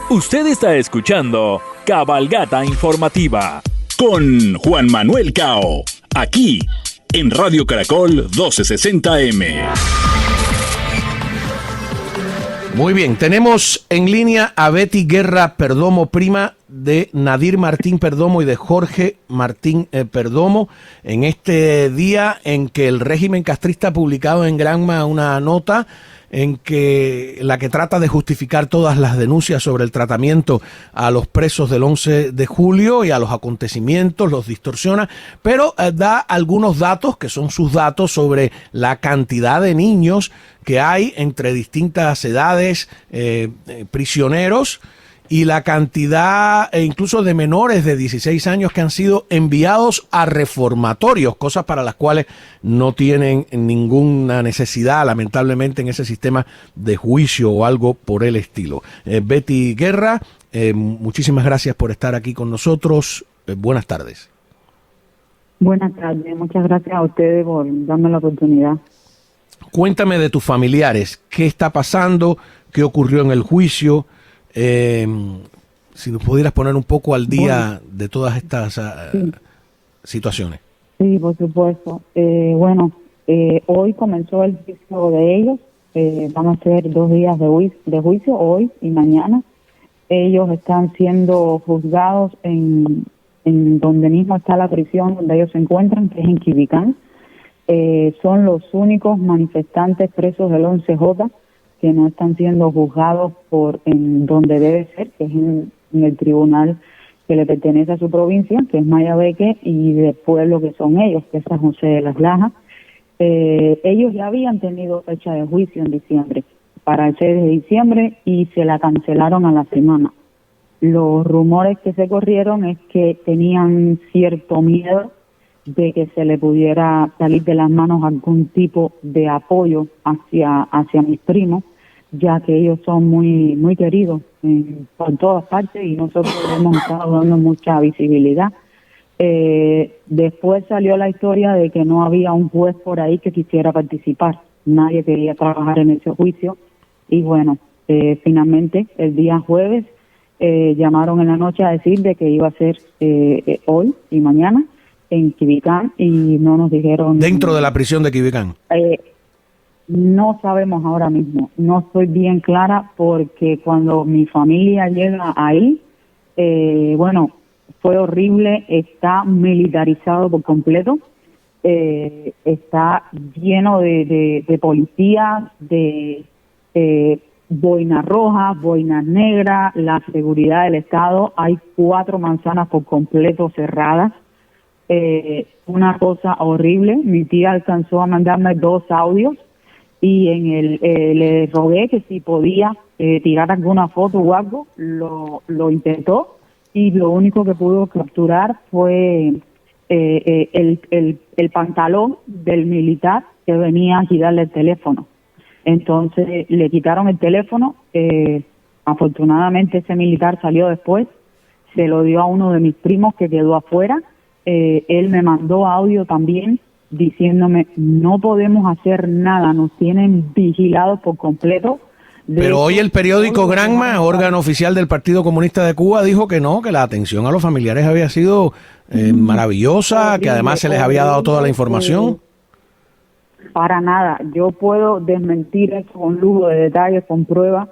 Usted está escuchando Cabalgata Informativa con Juan Manuel Cao, aquí en Radio Caracol 1260M. Muy bien, tenemos en línea a Betty Guerra Perdomo, prima de Nadir Martín Perdomo y de Jorge Martín Perdomo, en este día en que el régimen castrista ha publicado en Granma una nota en que la que trata de justificar todas las denuncias sobre el tratamiento a los presos del 11 de julio y a los acontecimientos, los distorsiona, pero da algunos datos que son sus datos sobre la cantidad de niños que hay entre distintas edades prisioneros y la cantidad incluso de menores de 16 años que han sido enviados a reformatorios, cosas para las cuales no tienen ninguna necesidad, lamentablemente, en ese sistema de juicio o algo por el estilo. Betty Guerra, muchísimas gracias por estar aquí con nosotros. Buenas tardes. Buenas tardes, muchas gracias a ustedes por darme la oportunidad. Cuéntame de tus familiares, ¿qué está pasando? ¿Qué ocurrió en el juicio? Si nos pudieras poner un poco al día de todas estas situaciones. Sí, por supuesto. Hoy comenzó el juicio de ellos. Van a ser 2 días de juicio, hoy y mañana. Ellos están siendo juzgados en donde mismo está la prisión donde ellos se encuentran, que es en Quibicán. Son los únicos manifestantes presos del 11J que no están siendo juzgados en donde debe ser, que es en el tribunal que le pertenece a su provincia, que es Mayabeque, y del pueblo que son ellos, que es San José de las Lajas. Ellos ya habían tenido fecha de juicio en diciembre, para el 6 de diciembre, y se la cancelaron a la semana. Los rumores que se corrieron es que tenían cierto miedo de que se le pudiera salir de las manos algún tipo de apoyo hacia mis primos, ya que ellos son muy muy queridos por todas partes y nosotros hemos estado dando mucha visibilidad. Después salió la historia de que no había un juez por ahí que quisiera participar, nadie quería trabajar en ese juicio y finalmente el día jueves llamaron en la noche a decir de que iba a ser hoy y mañana en Quibicán y no nos dijeron... ¿Dentro de la prisión de Quibicán? No sabemos ahora mismo, no estoy bien clara porque cuando mi familia llega ahí, fue horrible, está militarizado por completo, está lleno de policías, de boinas rojas, boinas negras, la seguridad del Estado, hay 4 manzanas por completo cerradas. Una cosa horrible. Mi tía alcanzó a mandarme 2 audios y le rogué que si podía tirar alguna foto o algo, lo intentó y lo único que pudo capturar fue el pantalón del militar que venía a girarle el teléfono. Entonces le quitaron el teléfono, afortunadamente ese militar salió después, se lo dio a uno de mis primos que quedó afuera. Él me mandó audio también diciéndome no podemos hacer nada, nos tienen vigilados por completo. Pero hoy el periódico Granma, órgano oficial del Partido Comunista de Cuba, dijo que no, que la atención a los familiares había sido maravillosa, horrible, que además se les había dado toda la información. Para nada, yo puedo desmentir eso con lujo de detalles, con pruebas.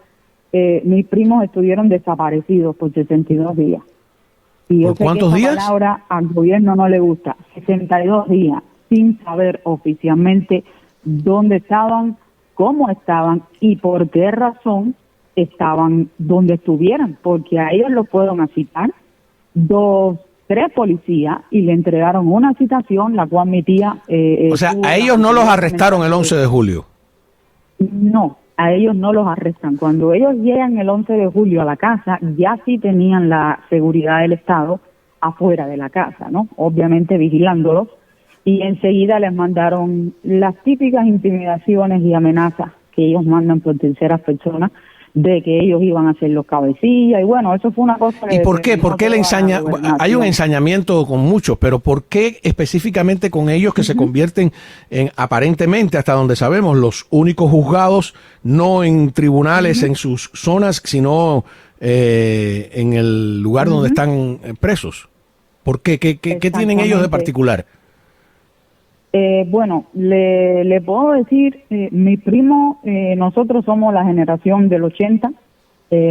Mis primos estuvieron desaparecidos por 62 días. Y yo sé ¿cuántos que esa días? palabra al gobierno no le gusta. 62 días sin saber oficialmente dónde estaban, cómo estaban y por qué razón estaban donde estuvieran, porque a ellos los fueron citar 3 policías y le entregaron una citación, la cual mi tía... o sea, a ellos no los arrestaron el 11 de julio. No, a ellos no los arrestan. Cuando ellos llegan el 11 de julio a la casa, ya sí tenían la seguridad del Estado afuera de la casa, ¿no? Obviamente vigilándolos. Y enseguida les mandaron las típicas intimidaciones y amenazas que ellos mandan por terceras personas de que ellos iban a ser los cabecillas, y bueno, eso fue una cosa... ¿Y por qué? ¿Por qué le ensaña? Hay un ensañamiento con muchos, pero ¿por qué específicamente con ellos que se convierten en, aparentemente, hasta donde sabemos, los únicos juzgados, no en tribunales en sus zonas, sino en el lugar donde están presos. ¿Por qué? ¿Qué tienen ellos de particular? Bueno, le puedo decir, mi primo, nosotros somos la generación del 80,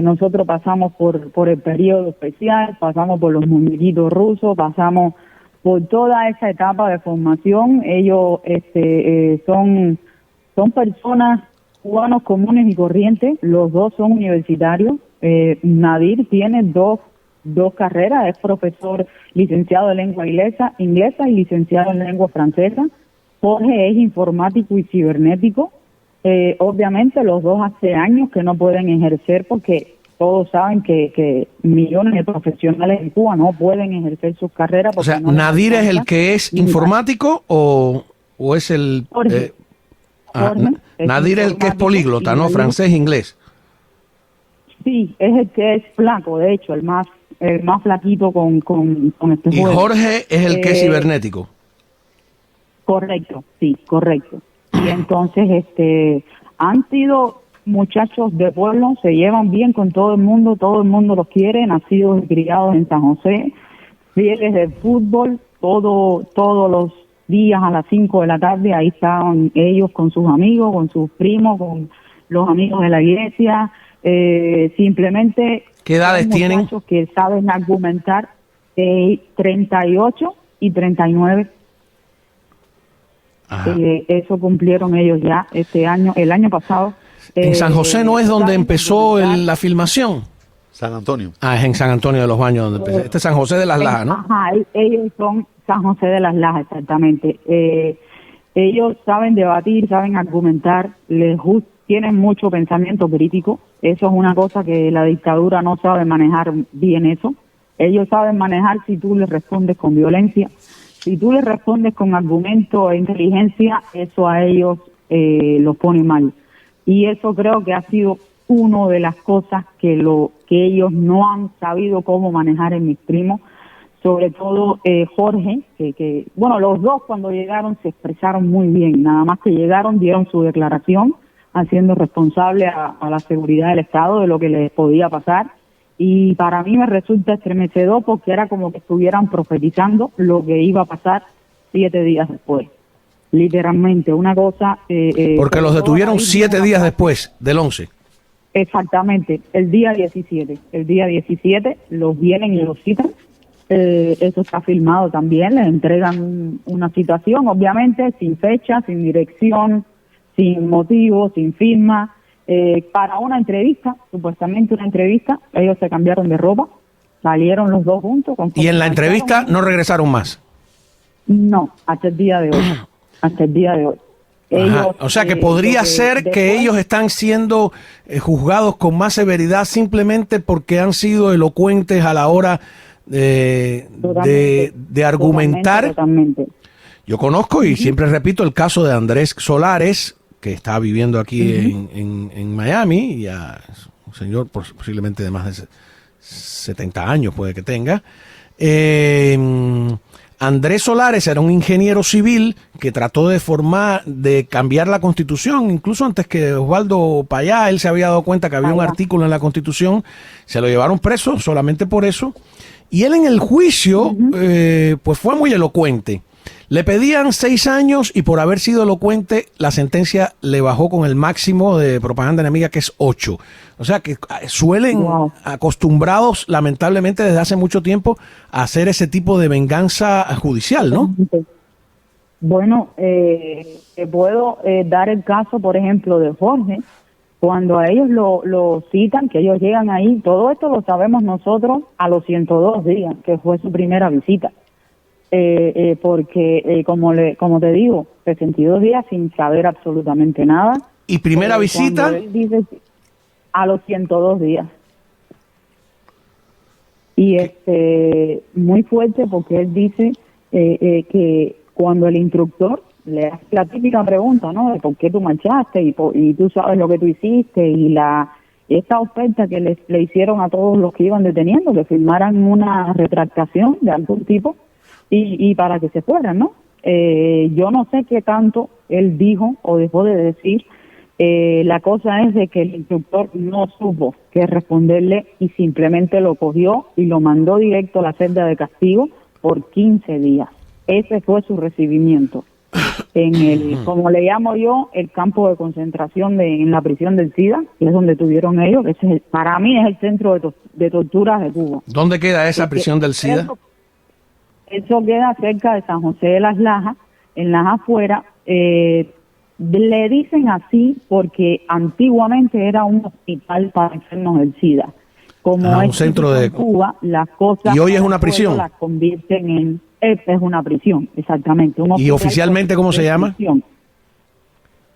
nosotros pasamos por el periodo especial, pasamos por los muñequitos rusos, pasamos por toda esa etapa de formación. Ellos son personas, cubanos comunes y corrientes, los dos son universitarios. Nadir tiene dos carreras, es profesor licenciado en lengua inglesa y licenciado en lengua francesa. Jorge es informático y cibernético. Obviamente los dos hace años que no pueden ejercer porque todos saben que millones de profesionales en Cuba no pueden ejercer sus carreras. O sea, no ¿Nadir es el que es informático o es el... Jorge. Nadir es el que es políglota, ¿no? Francés e inglés. Sí, es el que es flaco, de hecho, el más flaquito con este juego. Y Jorge es el que es cibernético. Correcto, sí, correcto. Y entonces han sido muchachos de pueblo, se llevan bien con todo el mundo los quiere, nacidos y criados en San José, fieles del fútbol, todos los días a las 5 de la tarde, ahí estaban ellos con sus amigos, con sus primos, con los amigos de la iglesia, simplemente... ¿Qué edades tienen? Muchachos que saben argumentar, 38 y 39. Eso cumplieron ellos ya el año pasado. ¿En San José no es donde empezó la filmación? San Antonio. Es en San Antonio de los Baños donde empezó. Este es San José de las Lajas, ¿no? Ajá, ellos son San José de las Lajas, exactamente. Ellos saben debatir, saben argumentar, tienen mucho pensamiento crítico. Eso es una cosa que la dictadura no sabe manejar bien eso. Ellos saben manejar si tú les respondes con violencia. Si tú les respondes con argumento e inteligencia, eso a ellos los pone mal. Y eso creo que ha sido una de las cosas que ellos no han sabido cómo manejar en mis primos. Sobre todo Jorge, que los dos cuando llegaron se expresaron muy bien. Nada más que llegaron, dieron su declaración, haciendo responsable a la seguridad del Estado de lo que les podía pasar. Y para mí me resulta estremecedor porque era como que estuvieran profetizando lo que iba a pasar 7 días después. Literalmente, una cosa... porque los detuvieron 7 días después del 11. Exactamente, el día 17. El día 17 los vienen y los citan. Eso está filmado también, les entregan una citación, obviamente, sin fecha, sin dirección, sin motivo, sin firma, para una entrevista, supuestamente una entrevista. Ellos se cambiaron de ropa, salieron los dos juntos. ¿Y en la entrevista no regresaron más? No, hasta el día de hoy. Hasta el día de hoy. Ellos, o sea que podría ser que ellos están siendo juzgados con más severidad simplemente porque han sido elocuentes a la hora de argumentar. Totalmente. Yo conozco y siempre repito el caso de Andrés Solares, que está viviendo aquí en Miami, ya un señor posiblemente de más de 70 años puede que tenga. Andrés Solares era un ingeniero civil que trató de cambiar la Constitución, incluso antes que Osvaldo Payá. Él se había dado cuenta que había un artículo en la Constitución, se lo llevaron preso solamente por eso, y él en el juicio pues fue muy elocuente. Le pedían 6 años y por haber sido elocuente la sentencia le bajó con el máximo de propaganda enemiga, que es 8. O sea que suelen, acostumbrados lamentablemente desde hace mucho tiempo, a hacer ese tipo de venganza judicial, ¿no? Bueno, te puedo dar el caso, por ejemplo, de Jorge. Cuando a ellos lo citan, que ellos llegan ahí, todo esto lo sabemos nosotros a los 102 días, que fue su primera visita. Porque, como te digo, 62 días sin saber absolutamente nada. ¿Y primera visita? Él dice, a los 102 días. Y muy fuerte porque él dice que cuando el instructor le hace la típica pregunta, ¿no? De por qué tú marchaste y tú sabes lo que tú hiciste, y esta oferta que le hicieron a todos los que iban deteniendo, que firmaran una retractación de algún tipo y para que se fueran, ¿no? Yo no sé qué tanto él dijo o dejó de decir, La cosa es de que el instructor no supo qué responderle y simplemente lo cogió y lo mandó directo a la celda de castigo por 15 días. Ese fue su recibimiento en el, como le llamo yo, el campo de concentración en la prisión del SIDA, que es donde tuvieron ellos, que para mí es el centro de torturas de Cuba. ¿Dónde queda esa prisión del SIDA? Eso queda cerca de San José de las Lajas, en las afueras. Le dicen así porque antiguamente era un hospital para enfermos del SIDA. Como un centro de Cuba, las cosas y hoy es una prisión. Las convierten en es una prisión, exactamente. ¿Y oficialmente cómo se llama?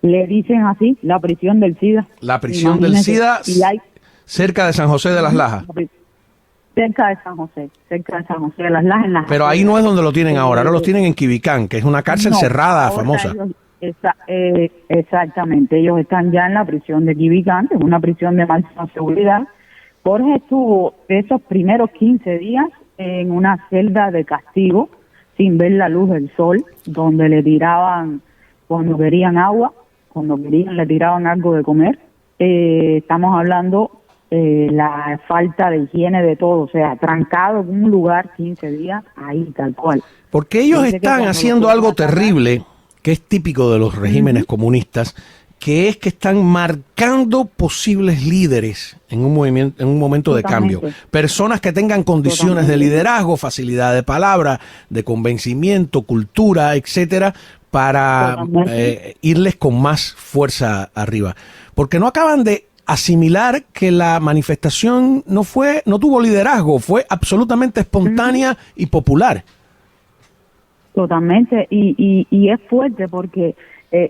Le dicen así, la prisión del SIDA. La prisión del SIDA, cerca de San José de las Lajas. Cerca de San José de las Lajas. Pero ahí no es donde lo tienen ahora los tienen en Quibicán, que es una cárcel cerrada, famosa. Exactamente, ellos están ya en la prisión de Quibicán, que es una prisión de máxima seguridad. Jorge estuvo esos primeros 15 días en una celda de castigo, sin ver la luz del sol, donde le tiraban, cuando querían agua, cuando querían le tiraban algo de comer. Estamos hablando la falta de higiene de todo, o sea, trancado en un lugar 15 días, ahí tal cual. Porque ellos están haciendo algo terrible, que es típico de los regímenes comunistas, que es que están marcando posibles líderes en un movimiento, en un momento de cambio. Personas que tengan condiciones de liderazgo, facilidad de palabra, de convencimiento, cultura, etcétera, para irles con más fuerza arriba. Porque no acaban de asimilar que la manifestación no tuvo liderazgo, fue absolutamente espontánea y popular. Totalmente, y es fuerte porque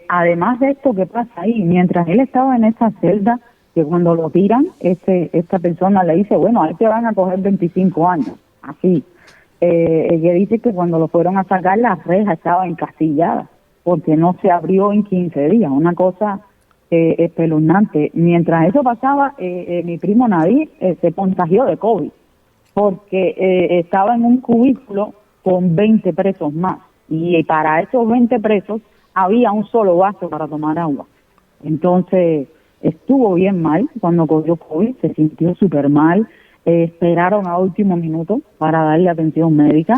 además de esto que pasa ahí, mientras él estaba en esa celda, que cuando lo tiran, esta persona le dice, bueno, ahí te van a coger 25 años, así. Ella dice que cuando lo fueron a sacar, la reja estaba encastillada, porque no se abrió en 15 días, una cosa espeluznante. Mientras eso pasaba, mi primo Nadir se contagió de COVID, porque estaba en un cubículo con 20 presos más, y para esos 20 presos había un solo vaso para tomar agua. Entonces estuvo bien mal cuando cogió COVID, se sintió súper mal, esperaron a último minuto para darle atención médica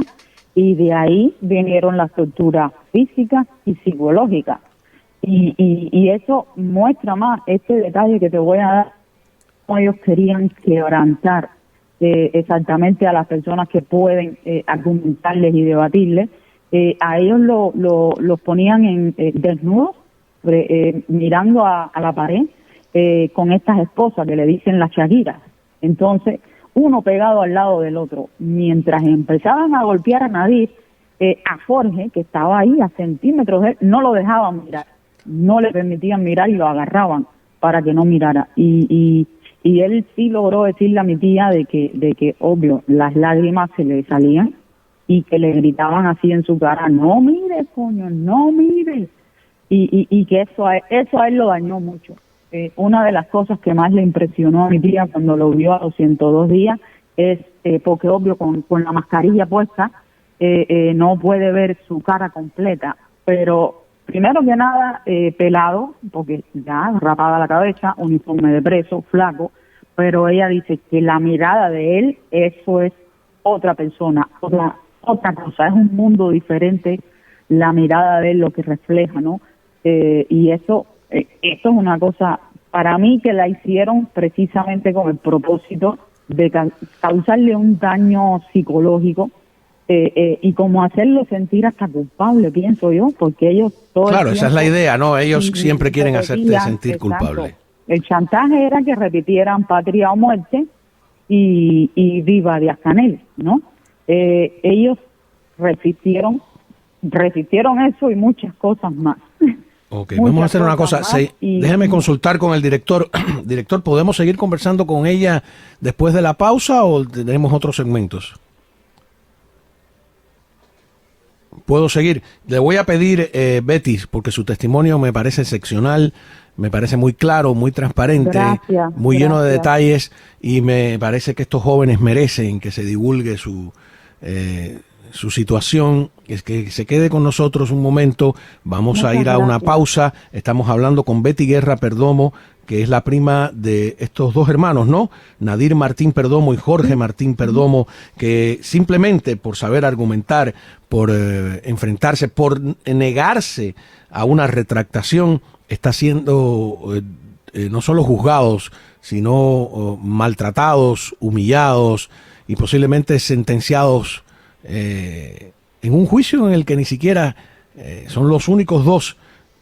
y de ahí vinieron las torturas físicas y psicológicas. Y eso muestra más este detalle que te voy a dar, cómo ellos querían quebrantar exactamente a las personas que pueden argumentarles y debatirles. A ellos los ponían en desnudos, mirando a la pared, con estas esposas que le dicen las chaguiras. Entonces, uno pegado al lado del otro. Mientras empezaban a golpear a Nadir, a Jorge, que estaba ahí a centímetros de él, no lo dejaban mirar, no le permitían mirar y lo agarraban para que no mirara. Y él sí logró decirle a mi tía de que obvio, las lágrimas se le salían y que le gritaban así en su cara, no mire, coño, no mire. Y que eso a él lo dañó mucho. Una de las cosas que más le impresionó a mi tía cuando lo vio a los 102 días es, porque obvio con la mascarilla puesta, no puede ver su cara completa, pero primero que nada, pelado, porque ya rapada la cabeza, uniforme de preso, flaco, pero ella dice que la mirada de él, eso es otra persona, otra cosa, es un mundo diferente, la mirada de él, lo que refleja, ¿no? Y esto es una cosa, para mí, que la hicieron precisamente con el propósito de causarle un daño psicológico, y como hacerlo sentir hasta culpable, pienso yo, porque ellos... Claro, esa es la idea, ¿no? Ellos siempre quieren hacerte sentir culpable. El chantaje era que repitieran patria o muerte y viva Díaz-Canel, ¿no? Ellos resistieron eso y muchas cosas más. Ok, vamos a hacer una cosa. Déjeme consultar con el director. Director, ¿podemos seguir conversando con ella después de la pausa o tenemos otros segmentos? Puedo seguir. Le voy a pedir, Betty, porque su testimonio me parece excepcional, me parece muy claro, muy transparente, muy lleno de detalles, y me parece que estos jóvenes merecen que se divulgue su situación, es que se quede con nosotros un momento. Vamos a ir a una pausa. Estamos hablando con Betty Guerra Perdomo, que es la prima de estos dos hermanos, ¿no? Nadir Martín Perdomo y Jorge Martín Perdomo, que simplemente por saber argumentar, por enfrentarse, por negarse a una retractación, está siendo no solo juzgados, sino maltratados, humillados y posiblemente sentenciados en un juicio en el que ni siquiera son los únicos dos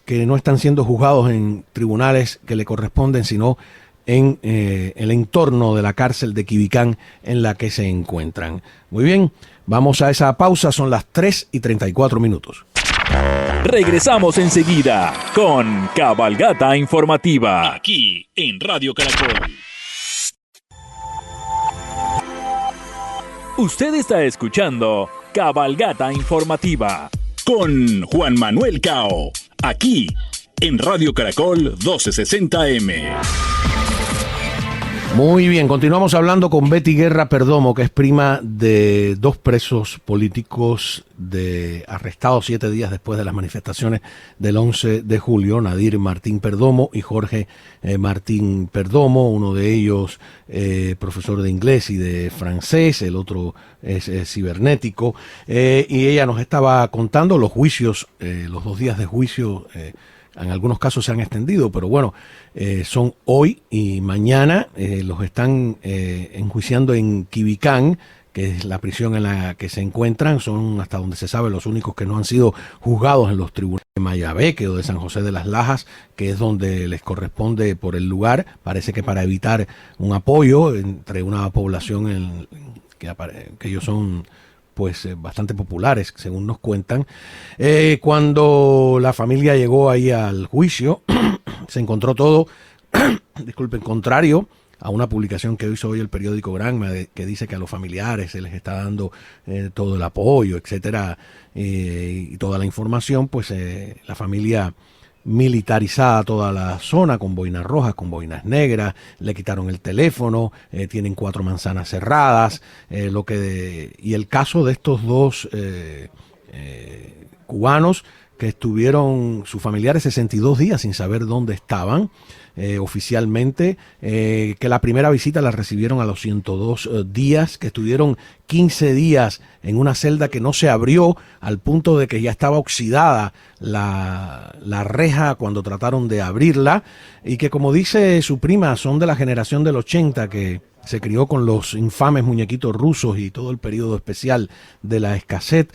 que no están siendo juzgados en tribunales que le corresponden, sino en el entorno de la cárcel de Quibicán en la que se encuentran. Muy bien, vamos a esa pausa, son las 3:34. Regresamos enseguida con Cabalgata Informativa, aquí en Radio Caracol. Usted está escuchando Cabalgata Informativa con Juan Manuel Cao, aquí en Radio Caracol 1260M. Muy bien, continuamos hablando con Betty Guerra Perdomo, que es prima de dos presos políticos arrestados 7 días después de las manifestaciones del 11 de julio, Nadir Martín Perdomo y Jorge Martín Perdomo, uno de ellos profesor de inglés y de francés, el otro es cibernético, y ella nos estaba contando los juicios, los 2 días de juicio. En algunos casos se han extendido, pero bueno, son hoy y mañana. Los están enjuiciando en Quibicán, que es la prisión en la que se encuentran. Son, hasta donde se sabe, los únicos que no han sido juzgados en los tribunales de Mayabeque o de San José de las Lajas, que es donde les corresponde por el lugar. Parece que para evitar un apoyo entre una población que ellos son pues bastante populares, según nos cuentan. Cuando la familia llegó ahí al juicio, se encontró todo, disculpen, contrario a una publicación que hizo hoy el periódico Granma, que dice que a los familiares se les está dando todo el apoyo, etcétera, y toda la información. Pues la familia militarizada toda la zona, con boinas rojas, con boinas negras, le quitaron el teléfono, tienen 4 manzanas cerradas, y el caso de estos dos cubanos que estuvieron, sus familiares, 62 días sin saber dónde estaban, oficialmente, que la primera visita la recibieron a los 102 días, que estuvieron 15 días en una celda que no se abrió, al punto de que ya estaba oxidada la reja cuando trataron de abrirla, y que, como dice su prima, son de la generación del 80, que se crió con los infames muñequitos rusos y todo el periodo especial de la escasez.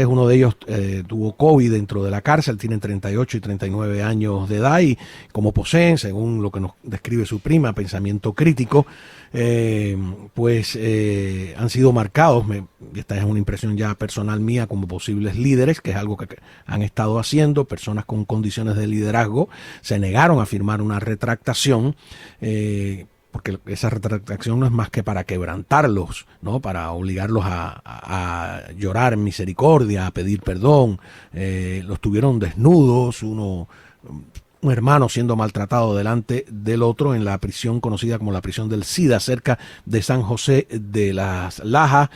Uno de ellos tuvo COVID dentro de la cárcel, tienen 38 y 39 años de edad, y como poseen, según lo que nos describe su prima, pensamiento crítico, pues han sido marcados, y esta es una impresión ya personal mía, como posibles líderes, que es algo que han estado haciendo. Personas con condiciones de liderazgo se negaron a firmar una retractación, porque esa retractación no es más que para quebrantarlos, ¿no? Para obligarlos a llorar en misericordia, a pedir perdón. Los tuvieron desnudos, un hermano siendo maltratado delante del otro en la prisión conocida como la prisión del SIDA, cerca de San José de las Lajas,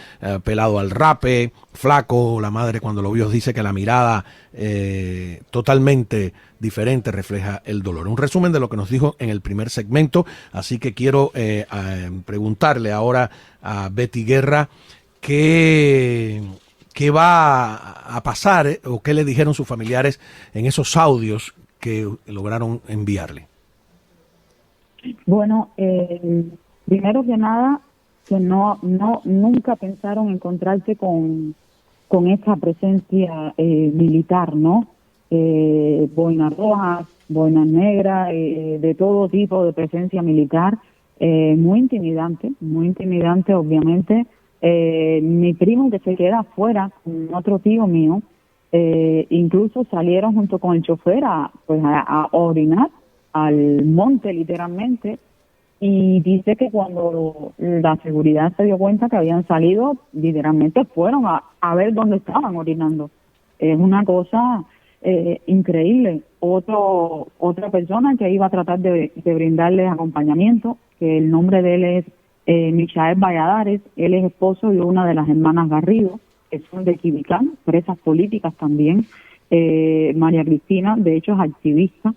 pelado al rape, flaco. La madre, cuando lo vio, dice que la mirada totalmente diferente refleja el dolor. Un resumen de lo que nos dijo en el primer segmento, así que quiero preguntarle ahora a Betty Guerra qué va a pasar, o qué le dijeron sus familiares en esos audios que lograron enviarle. Bueno, primero que nada, que nunca pensaron encontrarse con esta presencia militar, ¿no? Boinas rojas, boinas negras, de todo tipo de presencia militar, muy intimidante, obviamente. Mi primo, que se queda afuera con otro tío mío, incluso salieron junto con el chofer a orinar al monte, literalmente, y dice que cuando la seguridad se dio cuenta que habían salido, literalmente fueron a ver dónde estaban orinando. Es una cosa increíble. Otra persona que iba a tratar de brindarles acompañamiento, que el nombre de él es Michael Valladares. Él es esposo de una de las hermanas Garrido. que son de Quibicán, presas políticas también. María Cristina, de hecho, es activista.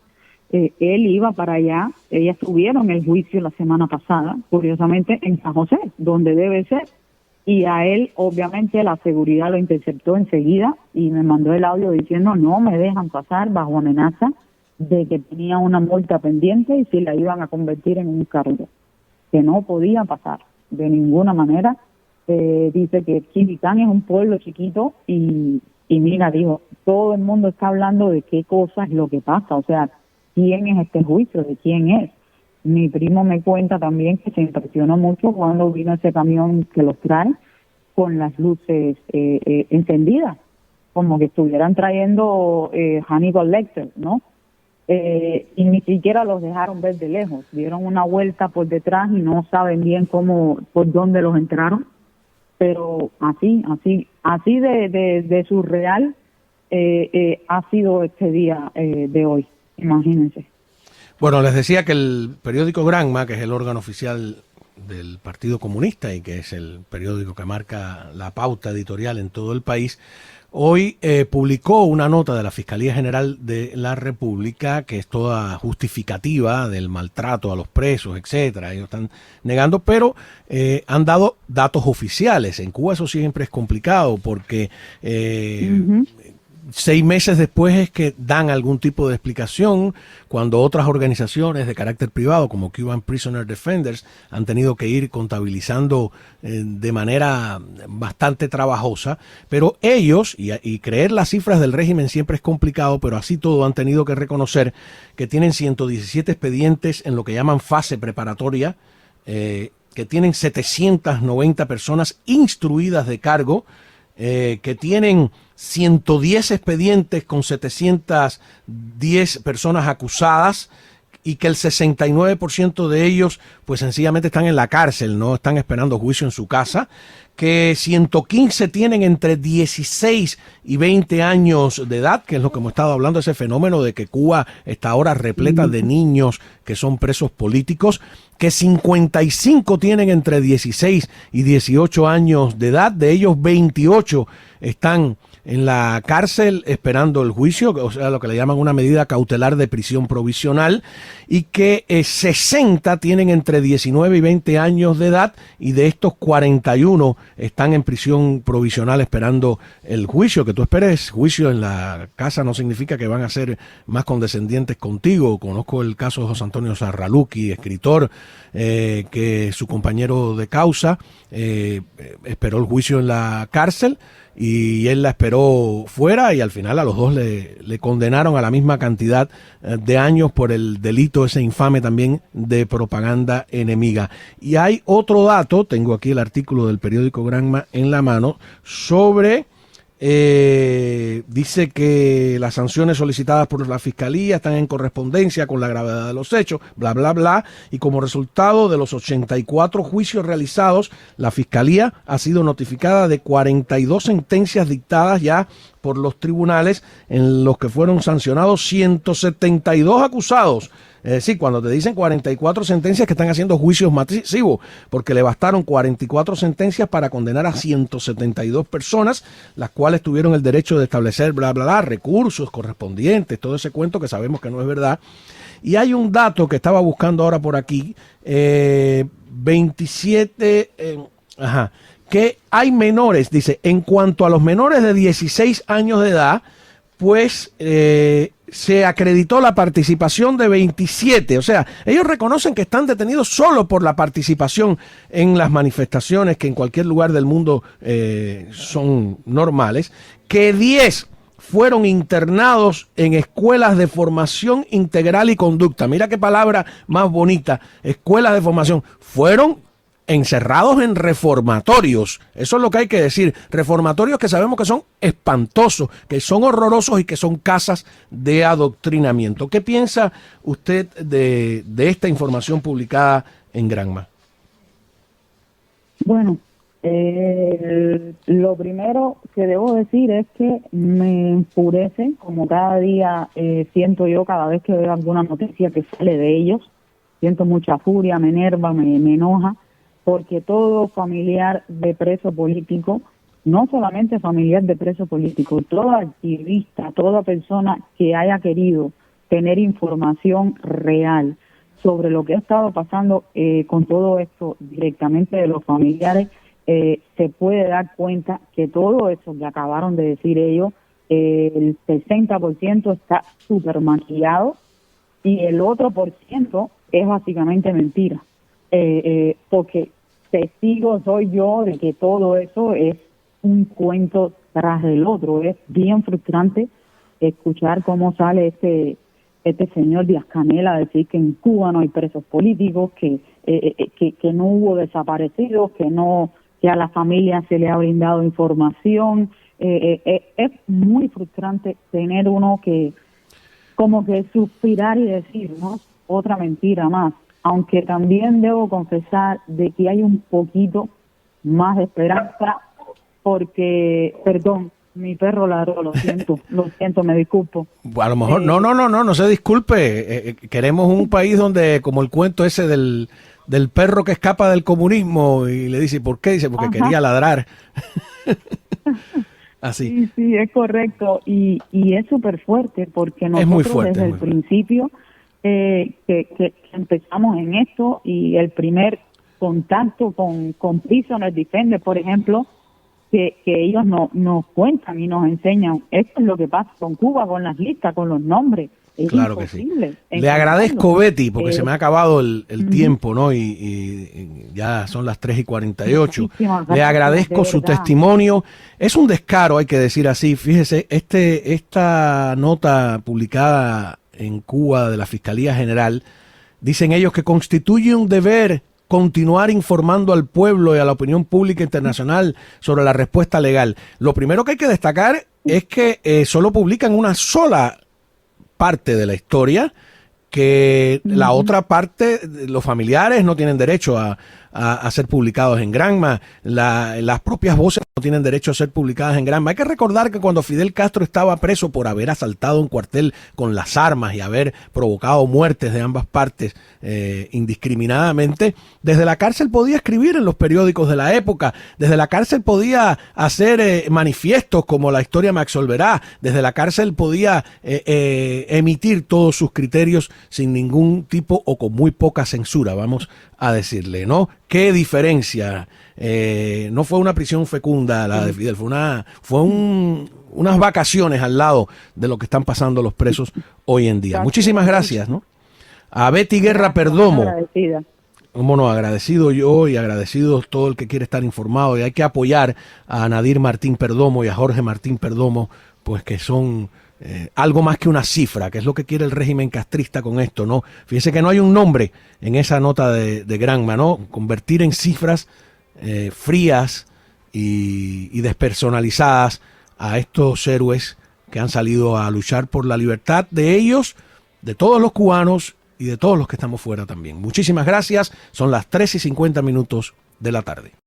Él iba para allá, ellas tuvieron el juicio la semana pasada, curiosamente en San José, donde debe ser, y a él obviamente la seguridad lo interceptó enseguida y me mandó el audio diciendo no me dejan pasar bajo amenaza de que tenía una multa pendiente y si la iban a convertir en un cargo, que no podía pasar de ninguna manera. Dice que Quibicán es un pueblo chiquito y mira, dijo, todo el mundo está hablando de qué cosa es lo que pasa, o sea, quién es este juicio, de quién es. Mi primo me cuenta también que se impresionó mucho cuando vino ese camión que los trae con las luces encendidas, como que estuvieran trayendo Hannibal Lecter, ¿no? Y ni siquiera los dejaron ver de lejos, dieron una vuelta por detrás y no saben bien por dónde los entraron, pero así de surreal ha sido este día de hoy, imagínense. Bueno, les decía que el periódico Granma, que es el órgano oficial del Partido Comunista y que es el periódico que marca la pauta editorial en todo el país, hoy publicó una nota de la Fiscalía General de la República que es toda justificativa del maltrato a los presos, etcétera. Ellos están negando, pero han dado datos oficiales. En Cuba eso siempre es complicado porque 6 meses después es que dan algún tipo de explicación, cuando otras organizaciones de carácter privado como Cuban Prisoner Defenders han tenido que ir contabilizando de manera bastante trabajosa, pero ellos, y creer las cifras del régimen siempre es complicado, pero así todo han tenido que reconocer que tienen 117 expedientes en lo que llaman fase preparatoria, que tienen 790 personas instruidas de cargo, que tienen 110 expedientes con 710 personas acusadas y que el 69% de ellos pues sencillamente están en la cárcel, no están esperando juicio en su casa, que 115 tienen entre 16 y 20 años de edad, que es lo que hemos estado hablando, ese fenómeno de que Cuba está ahora repleta de niños que son presos políticos, que 55 tienen entre 16 y 18 años de edad, de ellos 28 están en la cárcel esperando el juicio, o sea, lo que le llaman una medida cautelar de prisión provisional, y que 60 tienen entre 19 y 20 años de edad, y de estos 41 están en prisión provisional esperando el juicio. Que tú esperes juicio en la casa no significa que van a ser más condescendientes contigo. Conozco el caso de José Antonio Sarraluki, escritor, que su compañero de causa esperó el juicio en la cárcel, y él la esperó fuera y al final a los dos le condenaron a la misma cantidad de años por el delito ese infame también de propaganda enemiga. Y hay otro dato, tengo aquí el artículo del periódico Granma en la mano, sobre... dice que las sanciones solicitadas por la Fiscalía están en correspondencia con la gravedad de los hechos, bla, bla, bla, y como resultado de los 84 juicios realizados, la Fiscalía ha sido notificada de 42 sentencias dictadas ya por los tribunales, en los que fueron sancionados 172 acusados. Es decir, cuando te dicen 44 sentencias, que están haciendo juicios masivos, porque le bastaron 44 sentencias para condenar a 172 personas, las cuales tuvieron el derecho de establecer, bla, bla, bla, recursos correspondientes, todo ese cuento que sabemos que no es verdad. Y hay un dato que estaba buscando ahora por aquí, 27... que hay menores, dice, en cuanto a los menores de 16 años de edad, pues se acreditó la participación de 27, o sea, ellos reconocen que están detenidos solo por la participación en las manifestaciones que en cualquier lugar del mundo son normales, que 10 fueron internados en escuelas de formación integral y conducta. Mira qué palabra más bonita, escuelas de formación, fueron encerrados en reformatorios. Eso es lo que hay que decir. Reformatorios que sabemos que son espantosos, que son horrorosos y que son casas de adoctrinamiento. ¿Qué piensa usted de esta información publicada en Granma? Bueno, lo primero que debo decir es que me enfurece, como cada día siento yo cada vez que veo alguna noticia que sale de ellos. Siento mucha furia, me enerva, me enoja, porque todo familiar de preso político no solamente familiar de preso político, todo activista, toda persona que haya querido tener información real sobre lo que ha estado pasando con todo esto directamente de los familiares, se puede dar cuenta que todo eso que acabaron de decir ellos, el 60% está súper maquillado y el otro por ciento es básicamente mentira. Porque testigo soy yo de que todo eso es un cuento tras el otro. Es bien frustrante escuchar cómo sale este señor Díaz-Canel a decir que en Cuba no hay presos políticos, que no hubo desaparecidos, que a la familia se le ha brindado información. Es muy frustrante tener uno que como que suspirar y decir, ¿no? Otra mentira más. Aunque también debo confesar de que hay un poquito más de esperanza porque, perdón, mi perro ladró, lo siento, me disculpo. A lo mejor, no se disculpe. Queremos un país donde, como el cuento ese del perro que escapa del comunismo y le dice, ¿por qué? Dice, porque quería ladrar. Así. Sí, es correcto. Y es súper fuerte porque nosotros muy fuerte, desde el principio que empezamos en esto y el primer contacto con Prisoner Defender, por ejemplo, que ellos nos cuentan y nos enseñan. Esto es lo que pasa con Cuba, con las listas, con los nombres. Es claro imposible. Que sí. Le agradezco, Betty, porque se me ha acabado el tiempo, ¿no? Y ya son las 3:48. Le agradezco su testimonio. Es un descaro, hay que decir así. Fíjese, esta nota publicada en Cuba de la Fiscalía General, dicen ellos que constituye un deber continuar informando al pueblo y a la opinión pública internacional sobre la respuesta legal. Lo primero que hay que destacar es que solo publican una sola parte de la historia, que la otra parte, los familiares no tienen derecho a ser publicados en Granma, las propias voces no tienen derecho a ser publicadas en Granma. Hay que recordar que cuando Fidel Castro estaba preso por haber asaltado un cuartel con las armas y haber provocado muertes de ambas partes indiscriminadamente, desde la cárcel podía escribir en los periódicos de la época, desde la cárcel podía hacer manifiestos como La Historia me absolverá, desde la cárcel podía emitir todos sus criterios sin ningún tipo o con muy poca censura, vamos a decirle, ¿no? ¿Qué diferencia? No fue una prisión fecunda la de Fidel, fue unas vacaciones al lado de lo que están pasando los presos hoy en día. Muchísimas gracias, ¿no? A Betty Guerra Perdomo. Agradecida. Cómo no, agradecido yo y agradecido todo el que quiere estar informado, y hay que apoyar a Nadir Martín Perdomo y a Jorge Martín Perdomo, pues que son algo más que una cifra, que es lo que quiere el régimen castrista con esto, ¿no? Fíjese que no hay un nombre en esa nota de Granma, ¿no? Convertir en cifras frías y despersonalizadas a estos héroes que han salido a luchar por la libertad de ellos, de todos los cubanos y de todos los que estamos fuera también. Muchísimas gracias, son las 3:50 de la tarde.